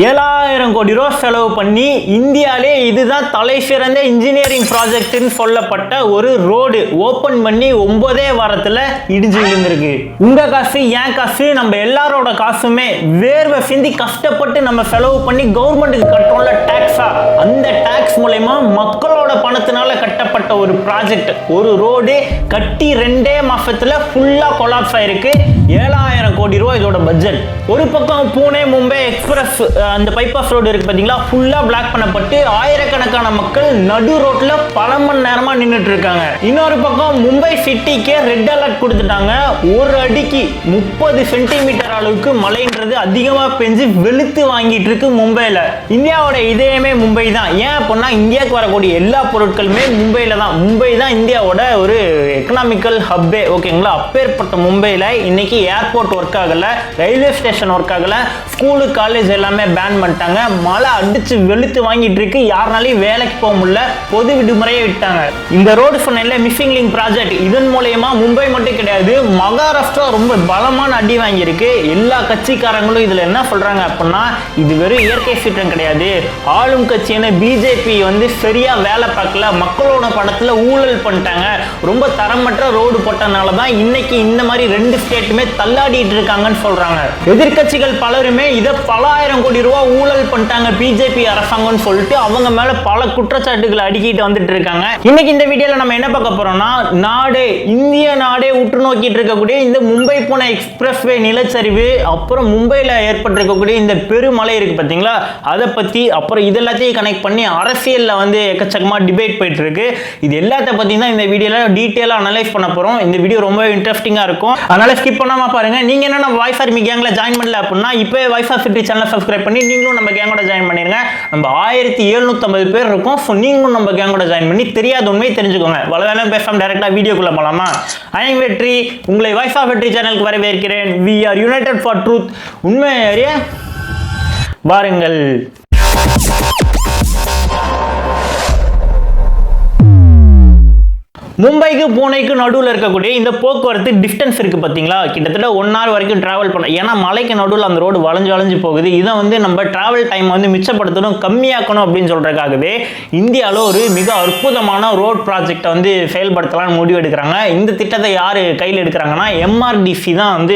7000 கோடி ரூபா செலவு பண்ணி இந்தியாவிலே இதுதான் தலை சிறந்த இன்ஜினியரிங் ப்ராஜெக்ட்னு சொல்லப்பட்ட ஒரு ரோடு ஓபன் பண்ணி 9 வாரத்துல இடிஞ்சு விழுந்திருக்கு. உங்க காசு என் காசு நம்ம எல்லாரோட காசுமே வேர்வை சிந்தி கஷ்டப்பட்டு நம்ம செலவு பண்ணி கவர்மெண்ட்டுக்கு கட்டுறோம்ல டாக்ஸா, அந்த டாக்ஸ் மூலமா மக்களோட பணத்தினால கட்டப்பட்ட ஒரு ப்ராஜெக்ட், ஒரு ரோடு கட்டி 2 மாசத்துல ஃபுல்லா கொலாப்ஸ் ஆயிருக்கு. 7000 கோடி ரூபாய் இதோட பட்ஜெட். ஒரு பக்கம் பூனே மும்பை எக்ஸ்பிரஸ் அந்த பைபாஸ் ரோடு இருக்கு பாத்தீங்களா, ஃபுல்லா பிளாக் பண்ணப்பட்டு ஆயிரக்கணக்கான மக்கள் நடு ரோட்ல பல மணி நேரமா நின்றுட்டு இருக்காங்க. இன்னொரு பக்கம் மும்பை சிட்டிக்கு ரெட் அலர்ட் கொடுத்துட்டாங்க. ஒரு அடிக்கு 30 சென்டிமீட்டர் அளவுக்கு மழைன்றது அதிகமா பெஞ்சு வெளுத்து வாங்கிட்டு இருக்கு மும்பைல. இந்தியாவோட இதயமே மும்பை தான். ஏன் அப்படின்னா இந்தியாவுக்கு வரக்கூடிய எல்லா பொருட்களுமே மும்பைல தான். மும்பை தான் இந்தியாவோட ஒரு எக்கனாமிக்கல் ஹப்பே. ஓகேங்களா, அப்பேற்பட்ட மும்பைல இன்னைக்கு ஏர்போர்ட் ஒர்க் ஆகல, ரயில்வே ஸ்டேஷன் ஒர்க் ஆகல, ஸ்கூலு காலேஜ் எல்லாமே பேன் பண்ணிட்டாங்க. மழை அடிச்சு வெளுத்து வாங்கிட்டு இருக்கு. யாருனாலையும் வேலைக்கு போக முடியல, பொது விடுமுறையை விட்டாங்க. இந்த ரோடு சொன்ன மிஸ்ஸிங் லிங்க் ப்ராஜெக்ட், இதன் மூலமா மும்பை மட்டும் கிடையாது, மகாராஷ்டிரா ரொம்ப பலமான அடி வாங்கியிருக்கு. எல்லா கட்சிக்காரங்களும் இதுல என்ன சொல்றாங்க அப்படின்னா, இது வெறும் இயற்கை சீற்றம் கிடையாது, ஆளும் கட்சியான பிஜேபி சரியா வேலை பார்க்கல, மக்களோட பணத்துல ஊழல் பண்ணிட்டாங்க, ரொம்ப தரமற்ற ரோடு போட்டனால தான் இன்னைக்கு இந்த மாதிரி 2 ஸ்டேட்டுமே தள்ளாடிட்டு இருக்காங்கன்னு சொல்றாங்க. எதிர்கட்சிகள் பலருமே இதை பல ஆயிரம் கோடி ரூபாய் ஊழல் பண்ணிட்டாங்க பிஜேபி அரசாங்கம்னு சொல்லிட்டு அவங்க மேல பல குற்றச்சாட்டுகளை அடிக்கிட்டு வந்துட்டு இருக்காங்க. இன்னைக்கு இந்த வீடியோல நம்ம என்ன பார்க்க போறோம்னா, இந்திய நாடே உற்று நோக்கிட்டு இருக்கக்கூடிய இந்த மும்பை புனே எக்ஸ்பிரஸ்வே நிலச்சரிவு, அப்புறம் மும்பைல ஏற்பட்டிருக்கக்கூடிய இந்த பெருமழை இருக்கு பாத்தீங்களா, அதை பத்தி, அப்புறம் இதெல்லாத்தையும் கனெக்ட் பண்ணி அரசியல்ல எக்கச்சக்கமா டிபேட் போயிட்டு இருக்கு. இது எல்லாத்த பத்தி தான் இந்த வீடியோல டீடைலா அனலைஸ் பண்ண போறோம். இந்த வீடியோ ரொம்ப இன்ட்ரெஸ்டிங்கா இருக்கும், அதனால ஸ்கிப் பண்ணாம பாருங்க. நீங்க என்ன நம்ம வாய்ஸ் ஆர்மி கேங்ல ஜாயின் பண்ணல அப்படின்னா இப்போ வாய்ஸ் ஆஃப் சிட்டி சேனலை சப்ஸ்கிரைப் பண்ணி நீங்களும் நம்ம கேங்கோட ஜாயின் பண்ணிருங்க. நம்ம 1750 பேர் இருக்கோம். ஸோ நீங்களும் நம்ம கேங்கோட ஜாயின் பண்ணி தெரியாத உண்மையை தெரிஞ்சுக்கோங்க. வளவேலாம் பேசாம டைரக்டா வீடியோக்குள்ள போலாமா? ஐ எம் வெற்றி, உங்களை வாய்ஸ் ஆஃப் வெற்றி சேனலுக்கு வரவேற்கிறேன். We are united for truth. உண்மை அறிய வாருங்கள். மும்பைக்கு பூனேக்கு நடுவில் இருக்கக்கூடிய இந்த போக்குவரத்து டிஸ்டன்ஸ் இருக்கு பார்த்தீங்களா, கிட்டத்தட்ட 1 hour வரைக்கும் டிராவல் பண்ண. ஏன்னா மலைக்கு நடுவில் அந்த ரோடு வளைஞ்சு போகுது. இதை நம்ம டிராவல் டைம் மிச்சப்படுத்தணும், கம்மியாக்கணும் அப்படின்னு சொல்றதுக்காகவே இந்தியாவில் ஒரு மிக அற்புதமான ரோட் ப்ராஜெக்டை செயல்படுத்தலாம்னு முடிவு எடுக்கிறாங்க. இந்த திட்டத்தை யார் கையில் எடுக்கிறாங்கன்னா, எம்ஆர்டிசி தான்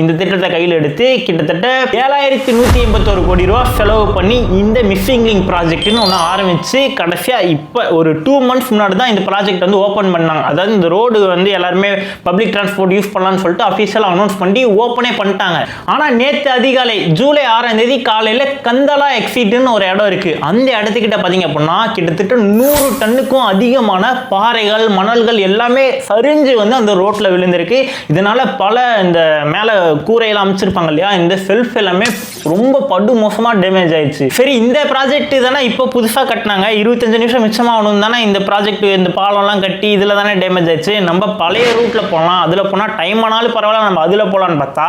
இந்த திட்டத்தை கையில் எடுத்து கிட்டத்தட்ட 7181 கோடி ரூபா செலவு பண்ணி இந்த மிஸ்ஸிங் லிங்க் ப்ராஜெக்ட்னு ஒன்று ஆரம்பிச்சு கடைசியாக இப்போ ஒரு 2 months முன்னாடி தான் இந்த ப்ராஜெக்ட் ஓப்பன் பண்ணாங்க. அதாவது இந்த ரோடு எல்லாருமே பப்ளிக் டிரான்ஸ்போர்ட் யூஸ் பண்ணலாம்னு சொல்லிட்டு அபிஷியலா அனௌன்ஸ் பண்ணி ஓப்பனே பண்ணிட்டாங்க. ஆனா நேத்து அதிகாலை ஜூலை 6 காலையில கந்தலா எக்ஸிட்னு ஒரு இடம் இருக்கு. அந்த இடத்துக்கிட்ட பாத்தீங்க அப்படின்னா கிட்டத்தட்ட 100 டன்னுக்கும் அதிகமான பாறைகள், மணல்கள் எல்லாமே சரிஞ்சு அந்த ரோட்ல விழுந்திருக்கு. இதனால பல இந்த மேல கூரையெல்லாம் அமைச்சிருப்பாங்க இல்லையா, இந்த செல்ஃப் எல்லாமே ரொம்ப படு மோசமா டேமேஜ் ஆயிடுச்சு. சரி, இந்த ப்ராஜெக்ட் தானே இப்போ புதுசா கட்டினாங்க, 25 நிமிஷம் மிச்சமாகணும் தானே இந்த ப்ராஜெக்ட், இந்த பாலம்லாம் கட்டி இதுல தானே டேமேஜ் ஆயிடுச்சு, நம்ம பழைய ரூட்ல போகலாம், அதுல போனா டைம் ஆனாலும் பரவாயில்ல, நம்ம அதுல போலான்னு பார்த்தா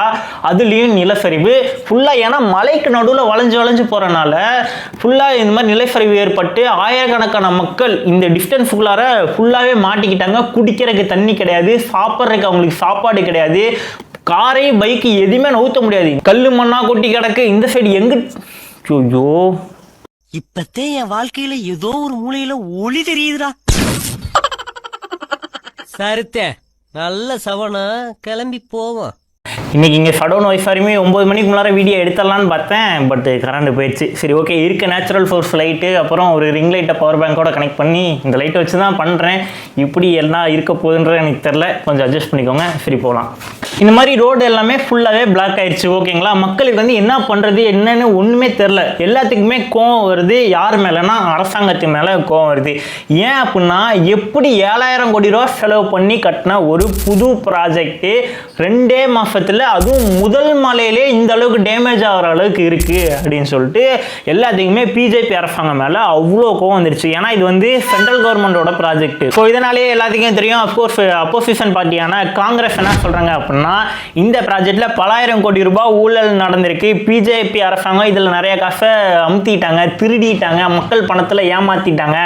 அதுலயும் நிலச்சரிவு ஃபுல்லா. ஏன்னா மலைக்கு நடுவில் வளைஞ்சு போறனால ஃபுல்லா இந்த மாதிரி நிலச்சரிவு ஏற்பட்டு ஆயிரக்கணக்கான மக்கள் இந்த டிஸ்டன்ஸுக்குள்ளார ஃபுல்லாவே மாட்டிக்கிட்டாங்க. குடிக்கிறதுக்கு தண்ணி கிடையாது, சாப்பிட்றதுக்கு அவங்களுக்கு சாப்பாடு கிடையாது, காரை பைக்கு எதுவுமே நவுத்த முடியாது, கல்லு மண்ணா கொட்டி கிடக்கு. இந்த சைடு எங்க இப்பத்தே என் வாழ்க்கையில ஏதோ ஒரு மூலையில ஒளி தெரியுதுடா. சருத்தே நல்ல சவனா கிளம்பி போவோம். இன்னைக்கு இங்கே சடோன் வைஃபாருமே 9 மணிக்கு முன்னாடி வீடியோ எடுத்துடலான்னு பார்த்தேன், பட் கரண்ட் போயிடுச்சு. சரி, ஓகே, இருக்க நேச்சுரல் ஃபோர்ஸ் லைட்டு அப்புறம் ஒரு ரிங் லைட்டை பவர் பேங்கோட கனெக்ட் பண்ணி இந்த லைட்டை வச்சு தான் பண்ணுறேன். இப்படி எல்லாம் இருக்க போகுதுன்றது எனக்கு தெரில, கொஞ்சம் அட்ஜஸ்ட் பண்ணிக்கோங்க. சரி, போகலாம். இந்த மாதிரி ரோடு எல்லாமே ஃபுல்லாகவே பிளாக் ஆயிடுச்சு. ஓகேங்களா, மக்களுக்கு என்ன பண்ணுறது என்னன்னு ஒன்றுமே தெரில. எல்லாத்துக்குமே கோவம் வருது. யார் மேலேனா அரசாங்கத்து மேலே கோவம் வருது. ஏன் அப்படின்னா, எப்படி 7000 கோடி ரூபா செலவு பண்ணி கட்டின ஒரு புது ப்ராஜெக்ட்டு 2 மாதத்தில், அதுவும் முதல் மலையிலே இந்த அளவுக்கு டேமேஜ் ஆகிற அளவுக்கு இருக்கு அப்படின்னு சொல்லிட்டு எல்லாத்துக்குமே பிஜேபி அரசாங்கம் மேலே அவ்வளோ கோவம் வந்துருச்சு. ஏன்னா இது சென்ட்ரல் கவர்மெண்டோட ப்ராஜெக்ட். ஸோ இதனாலேயே எல்லாத்துக்கும் தெரியும். அஃப்கோர்ஸ் அப்போசிஷன் பார்ட்டியான காங்கிரஸ் என்ன சொல்கிறாங்க அப்படின்னா, இந்த ப்ராஜெக்ட்ல பல ஆயிரம் கோடி ரூபாய் ஊழல் நடந்திருக்கு, பிஜேபி அரசாங்கம் இதில் நிறைய காசை அமுத்திட்டாங்க, திருடிட்டாங்க, மக்கள் பணத்தில் ஏமாத்திட்டாங்க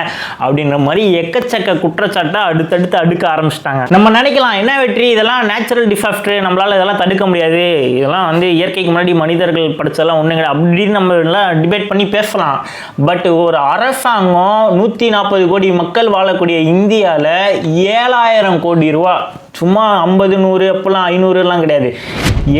அப்படின்ற மாதிரி எக்கச்சக்க குற்றச்சாட்டை அடுத்தடுத்து அடுக்க ஆரம்பிச்சிட்டாங்க. நம்ம நினைக்கலாம், என்ன வெற்றி, இதெல்லாம் நேச்சுரல் டிசாஸ்டர், நம்மளால இதெல்லாம் தடுக்க இருக்க முடியாது, இதெல்லாம் வந்து இயற்கைக்கு முன்னாடி மனிதர்கள் படிச்சதெல்லாம் ஒன்றும் கிடையாது அப்படின்னு நம்ம எல்லாம் டிபேட் பண்ணி பேசலாம். பட் ஒரு அரசாங்கம் 140 கோடி மக்கள் வாழக்கூடிய இந்தியாவில் 7,000 கோடி ரூபா, சும்மா 50 100 அப்பெல்லாம் 500 கிடையாது,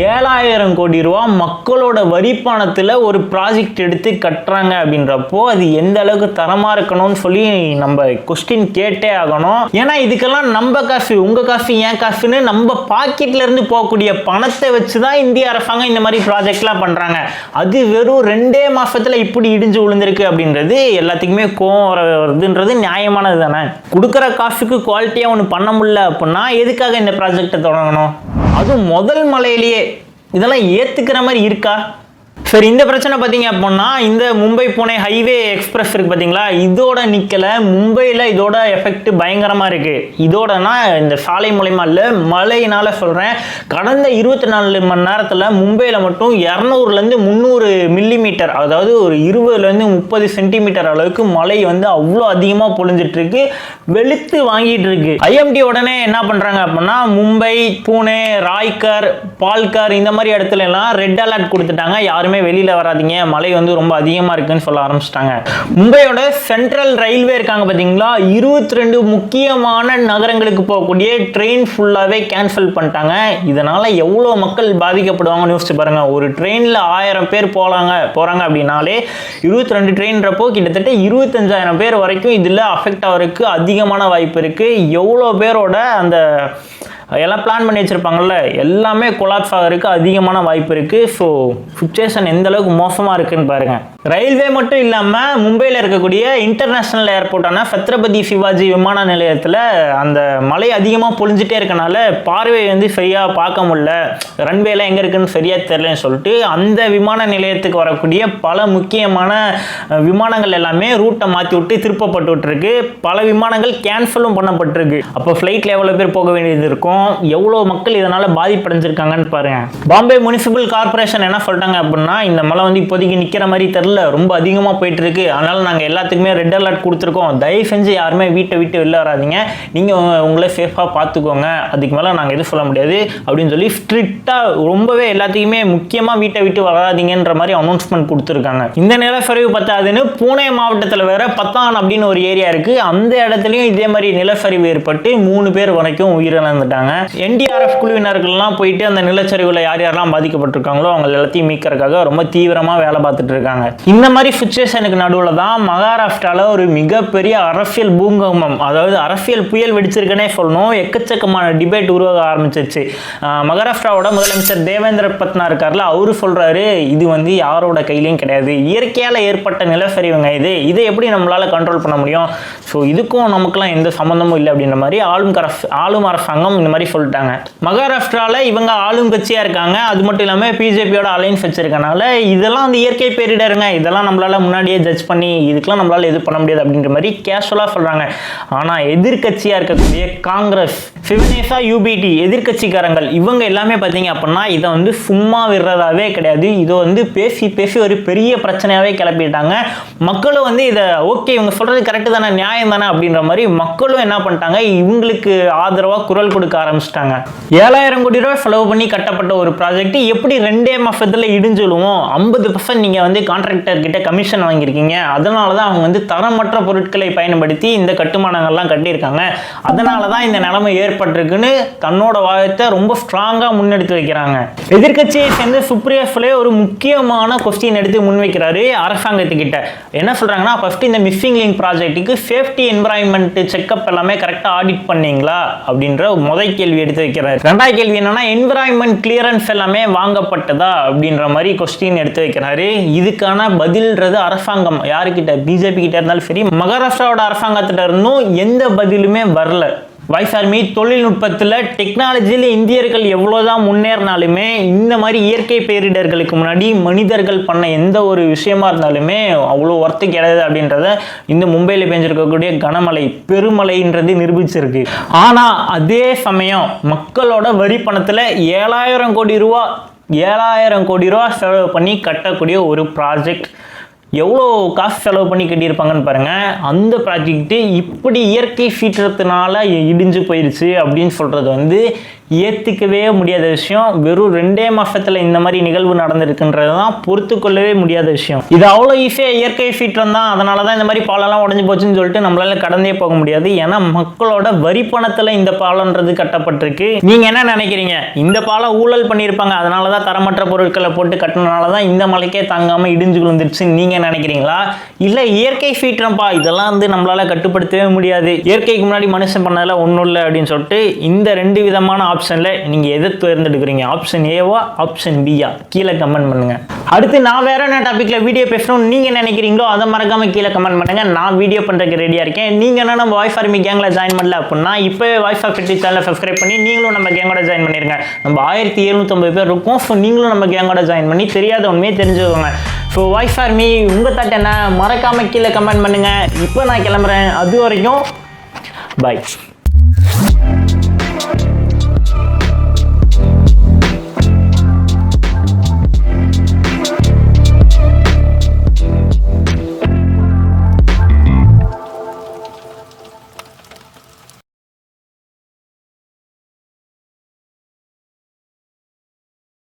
7,000 கோடி ரூபா மக்களோட வரி பணத்தில் ஒரு ப்ராஜெக்ட் எடுத்து கட்டுறாங்க அப்படின்றப்போ அது எந்த அளவுக்கு தரமாக இருக்கணும்னு சொல்லி நம்ம கொஸ்டின் கேட்டே ஆகணும். ஏன்னா இதுக்கெல்லாம் நம்ம காசு, உங்கள் காசு, என் காசுன்னு நம்ம பாக்கெட்ல இருந்து போகக்கூடிய பணத்தை வச்சு தான் இந்திய அரசாங்கம் இந்த மாதிரி ப்ராஜெக்ட்லாம் பண்ணுறாங்க. அது வெறும் 2 மாசத்துல இப்படி இடிஞ்சு விழுந்திருக்கு அப்படின்றது எல்லாத்துக்குமே கோவம் வருதுன்றது நியாயமானது தானே. கொடுக்குற காசுக்கு குவாலிட்டியாக ஒன்று பண்ண முடியல அப்படின்னா எதுக்காக இந்த ப்ராஜெக்டை தொடங்கணும்? அதுவும் முதல் மலையிலேயே இதெல்லாம் ஏத்துக்கிற மாதிரி இருக்கா? சரி, இந்த பிரச்சனை பார்த்தீங்க அப்படின்னா இந்த மும்பை புனே ஹைவே எக்ஸ்பிரஸ் இருக்கு பார்த்தீங்களா, இதோட நிற்கலை. மும்பையில் இதோட எஃபெக்ட் பயங்கரமாக இருக்குது. இதோடனா இந்த சாலை மூலயமா இல்லை, மழையினால சொல்கிறேன். கடந்த 24 மணி நேரத்தில் மும்பையில் மட்டும் 200லேருந்து 300 மில்லிமீட்டர், அதாவது ஒரு 20லேருந்து 30 சென்டிமீட்டர் அளவுக்கு மழை வந்து அவ்வளோ அதிகமாக பொழிஞ்சிட்ருக்கு, வெளுத்து வாங்கிட்டு இருக்கு. ஐஎம்டி உடனே என்ன பண்ணுறாங்க அப்படின்னா மும்பை, பூனே, ராய்கர், பால்கர் இந்த மாதிரி இடத்துல எல்லாம் ரெட் அலர்ட் கொடுத்துட்டாங்க. யாருமே வெளியில வராதீங்க, மழை வந்து ரொம்ப அதிகமா இருக்குன்னு சொல்ல ஆரம்பிச்சிட்டாங்க. மும்பையோட சென்ட்ரல் ரயில்வே இருக்காங்க பாத்தீங்களா, 22 முக்கியமான நகரங்களுக்கு போகக்கூடிய ட்ரெயின் ஃபுல்லாவே கேன்சல் பண்ணிட்டாங்க. இதனால எவ்வளவு மக்கள் பாதிக்கப்படுவாங்கன்னு யோசிச்சு பாருங்க. ஒரு ட்ரெயின்ல 1000 பேர் போறாங்க அப்படின்னாலே 22 ட்ரெயின்றப்போ கிட்டத்தட்ட 25,000 பேர் வரைக்கும் இதுல அஃபெக்ட் ஆகிறதுக்கு அதிகமான வாய்ப்பு இருக்கு. எவ்வளோ பேரோட அந்த எல்லாம் பிளான் பண்ணி வச்சிருப்பாங்கல்ல, எல்லாமே கொலாப்ஸ் ஆகிறதுக்கு அதிகமான வாய்ப்பு இருக்கு. ஸோ சுச்சுவேஷன் எந்த அளவுக்கு மோசமாக இருக்குன்னு பாருங்க. ரயில்வே மட்டும் இல்லாமல் மும்பையில் இருக்கக்கூடிய இன்டர்நேஷனல் ஏர்போர்ட்டான சத்ரபதி சிவாஜி விமான நிலையத்தில் அந்த மழை அதிகமாக பொழிஞ்சிட்டே இருக்கனால பார்வை வந்து சரியாக பார்க்க முடியல, ரன்வேலாம் எங்கே இருக்குன்னு சரியாக தெரியலன்னு சொல்லிட்டு அந்த விமான நிலையத்துக்கு வரக்கூடிய பல முக்கியமான விமானங்கள் எல்லாமே ரூட்டை மாற்றி விட்டு திருப்பப்பட்டு இருக்கு. பல விமானங்கள் கேன்சலும் பண்ணப்பட்டிருக்கு. அப்போ ஃப்ளைட்டில் எவ்வளோ பேர் போக வேண்டியது இருக்கும், எவ்வளோ மக்கள் இதனால பாதிப்படைஞ்சிருக்காங்கன்னு பாருங்க. பாம்பே முனிசிபல் கார்பரேஷன் என்ன சொல்லிட்டாங்க அப்படின்னா இந்த மழை வந்து இப்போதைக்கு நிற்கிற மாதிரி தெரியல, ரொம்ப அதிகமாக போயிட்டு இருக்கு, அதனால நாங்கள் எல்லாத்துக்குமே ரெட் அலர்ட் கொடுத்துருக்கோம், தயவு செஞ்சு யாருமே வீட்டை விட்டு வெளில வராதிங்க, நீங்கள் உங்களை சேஃபாக பார்த்துக்கோங்க, அதுக்கு மேலே நாங்கள் எதுவும் சொல்ல முடியாது அப்படின்னு சொல்லி ஸ்ட்ரிக்டாக ரொம்பவே எல்லாத்துக்குமே முக்கியமாக வீட்டை விட்டு வராதிங்கன்ற மாதிரி அனௌன்ஸ்மெண்ட் கொடுத்துருக்காங்க. இந்த நிலச்சரிவு பத்தாதுன்னு பூனே மாவட்டத்தில் வேற பத்தான் அப்படின்னு ஒரு ஏரியா இருக்கு, அந்த இடத்துலையும் இதே மாதிரி நிலச்சரிவு ஏற்பட்டு 3 பேர் வரைக்கும் உயிரிழந்துட்டாங்க. என்டிஆர்எஃப் குழுவினர்கள்லாம் போயிட்டு அந்த நிலச்சரிவுல யார் யாரெல்லாம் பாதிக்கப்பட்டிருக்காங்களோ அவங்க எல்லாத்தையும் மீட்கிறதுக்காக ரொம்ப தீவிரமா வேலை பார்த்துட்டு இருக்காங்க. இந்த மாதிரி சிச்சுவேஷனுக்கு நடுவில் தான் மகாராஷ்டிரால ஒரு மிகப்பெரிய அரசியல் பூகம்பம், அதாவது அரசியல் புயல் வெடிச்சிருக்குன்னே சொல்லணும். எக்கச்சக்கமான டிபேட் உருவாக ஆரம்பிச்சிருச்சு. மகாராஷ்டிராவோட முதலமைச்சர் தேவேந்திர பட்னா இருக்கார்ல, அவரு சொல்றாரு இது வந்து யாரோட கையிலையும் கிடையாது, இயற்கையால ஏற்பட்ட நிலச்சரிவுங்க, இதை எப்படி நம்மளால கண்ட்ரோல் பண்ண முடியும், ஸோ இதுக்கும் நமக்குலாம் எந்த சம்பந்தமும் இல்லை அப்படின்ற மாதிரி ஆளும் அரசாங்கம் இந்த மாதிரி சொல்லிட்டாங்க. மகாராஷ்டிரால இவங்க ஆளும் கட்சியா இருக்காங்க, அது மட்டும் இல்லாம பிஜேபியோட அலைன்ஸ் வச்சிருக்கனால இதெல்லாம் வந்து இயற்கை பேரிடருங்க, இதெல்லாம் நம்மளால முன்னாடியே ஜட்ஜ் பண்ணி இதுக்கெல்லாம் நம்மளால எது பண்ண முடியாது அப்படின்ற மாதிரி கேஷுவலா சொல்றாங்க. ஆனா எதிர்கட்சியா இருக்கக்கூடிய காங்கிரஸ், சிவசேனா, யூபிடி எதிர்கட்சிக்காரங்கள் இவங்க எல்லாமே பார்த்தீங்க அப்படின்னா இதை வந்து சும்மா விடுறதாவே கிடையாது, இதை வந்து பேசி பேசி ஒரு பெரிய பிரச்சனையாவே கிளப்பிட்டாங்க. மக்களும் வந்து இதை ஓகே இவங்க சொல்றது கரெக்ட் தானே, நியாயம் தானே அப்படின்ற மாதிரி மக்களும் என்ன பண்ணிட்டாங்க, இவங்களுக்கு ஆதரவா குரல் கொடுக்க ஆரம்பிச்சிட்டாங்க. 7,000 கோடி ரூபாய் செலவு பண்ணி கட்டப்பட்ட ஒரு ப்ராஜெக்ட் எப்படி 2 மாசத்துல இடிஞ்சுழுவும்? 50% நீங்க வந்து கான்ட்ராக்டர் கிட்ட கமிஷன் வாங்கியிருக்கீங்க, அதனாலதான் அவங்க வந்து தரமற்ற பொருட்களை பயன்படுத்தி இந்த கட்டுமானங்கள்லாம் கட்டியிருக்காங்க, அதனாலதான் இந்த நிலைமை ஏற்பட்டிருக்குன்னு தன்னோட வாதத்தை ரொம்ப ஸ்ட்ராங்கா முன்னெடுத்து வைக்கிறாங்க. எதிர்கட்சியை சேர்ந்த சுப்ரியா சுலே ஒரு முக்கியமான கொஸ்டின் எடுத்து முன்வைக்கிறாரு அரசாங்கத்துக்கிட்ட. என்ன சொல்றாங்கன்னா, ஃபர்ஸ்ட் இந்த மிஸ்ஸிங் லிங்க் ப்ராஜெக்ட்டுக்கு சேஃப்டி என்விரான்மெண்ட் செக்அப் எல்லாமே கரெக்டா ஆடிட் பண்ணீங்களா அப்படின்ற முதல் கேள்வி எடுத்து வைக்கிறாரு. ரெண்டாவது கேள்வி என்னன்னா, என்விரான்மெண்ட் கிளியரன்ஸ் எல்லாமே வாங்கப்பட்டதா அப்படின்ற மாதிரி கொஸ்டின் எடுத்து வைக்கிறாரு. இதுக்கான பதில்ன்றது அரசாங்கம் யாருக்கிட்ட, பிஜேபி கிட்ட இருந்தாலும் சரி, மகாராஷ்டிராவோட அரசாங்கத்திட்ட இருந்தும் எந்த பதிலுமே வரல. வாய்ஸ் ஆர்மி தொழில்நுட்பத்தில் டெக்னாலஜியில் இந்தியர்கள் எவ்வளோதான் முன்னேறினாலுமே இந்த மாதிரி இயற்கை பேரிடர்களுக்கு முன்னாடி மனிதர்கள் பண்ண எந்த ஒரு விஷயமா இருந்தாலுமே அவ்வளோ ஒர்த்து கிடையாது அப்படின்றத இந்த மும்பையில் பெஞ்சிருக்கக்கூடிய கனமழை பெருமழைன்றது நிரூபிச்சிருக்கு. ஆனால் அதே சமயம் மக்களோட வரி பணத்தில் 7,000 கோடி ரூபா செலவு பண்ணி கட்டக்கூடிய ஒரு ப்ராஜெக்ட் எவ்வளோ காசு செலவு பண்ணி கட்டியிருப்பாங்கன்னு பாருங்கள். அந்த ப்ராஜெக்ட்டு இப்படி இயற்கை சீற்றத்தினால இடிஞ்சு போயிடுச்சு அப்படின்னு சொல்கிறது வந்து ஏற்றுக்கவே முடியாத விஷயம். வெறும் 2 மாசத்துல இந்த மாதிரி நிகழ்வு நடந்திருக்குன்றது தான் பொறுத்து கொள்ளவே முடியாத விஷயம். இது அவ்வளோ ஈஸியாக இயற்கை சீற்றம் தான், அதனால தான் இந்த மாதிரி பாலம்லாம் உடஞ்சி போச்சுன்னு சொல்லிட்டு நம்மளால கடந்தே போக முடியாது. ஏன்னா மக்களோட வரி பணத்தில் இந்த பாலம்ன்றது கட்டப்பட்டிருக்கு. நீங்கள் என்ன நினைக்கிறீங்க? இந்த பாலம் ஊழல் பண்ணியிருப்பாங்க, அதனால தான் தரமற்ற பொருட்களை போட்டு கட்டினால தான் இந்த மலைக்கே தாங்காமல் இடிஞ்சு விழுந்துருச்சுன்னு நீங்கள் நினைக்கிறீங்களா? இல்லை இயற்கை சீற்றம்ப்பா, இதெல்லாம் வந்து நம்மளால கட்டுப்படுத்தவே முடியாது, இயற்கைக்கு முன்னாடி மனுஷன் பண்ணதில் ஒன்றும் இல்லை அப்படின்னு சொல்லிட்டு இந்த 2 விதமான ஆப்ஷன்ல நீங்க எதை தேர்ந்தெடுக்கிறீங்க? ஆப்ஷன் ஏவா ஆப்ஷன் பியா? கீழே கமெண்ட் பண்ணுங்க. அடுத்து நான் வேற என்ன டாபிக்ல வீடியோ பேசணும் நீங்க நினைக்கிறீங்களோ அதை மறக்காம கீழே கமெண்ட் பண்ணுங்க. நான் வீடியோ பண்றதுக்கு ரெடியா இருக்கேன். நீங்க என்ன நம்ம வாய்ஸ் ஆர்மி கேங்ல ஜாயின் பண்ணல அப்படின்னா இப்பவே வாய்ஸ் ஆஃப் ஃபிட்டி சேனலை சப்ஸ்கிரைப் பண்ணி நீங்களும் நம்ம கேங்கோட ஜாயின் பண்ணிருங்க. நம்ம 1750 பேர் இருக்கோம். ஸோ நீங்களும் நம்ம கேங்கோட ஜாயின் பண்ணி தெரியாத உண்மையை தெரிஞ்சுக்கோங்க. ஸோ வாய்ஸ் ஆர்மி உங்க தட்டு என்ன மறக்காம கீழே கமெண்ட் பண்ணுங்க. இப்போ நான் கிளம்புறேன். அது வரைக்கும் பாய்.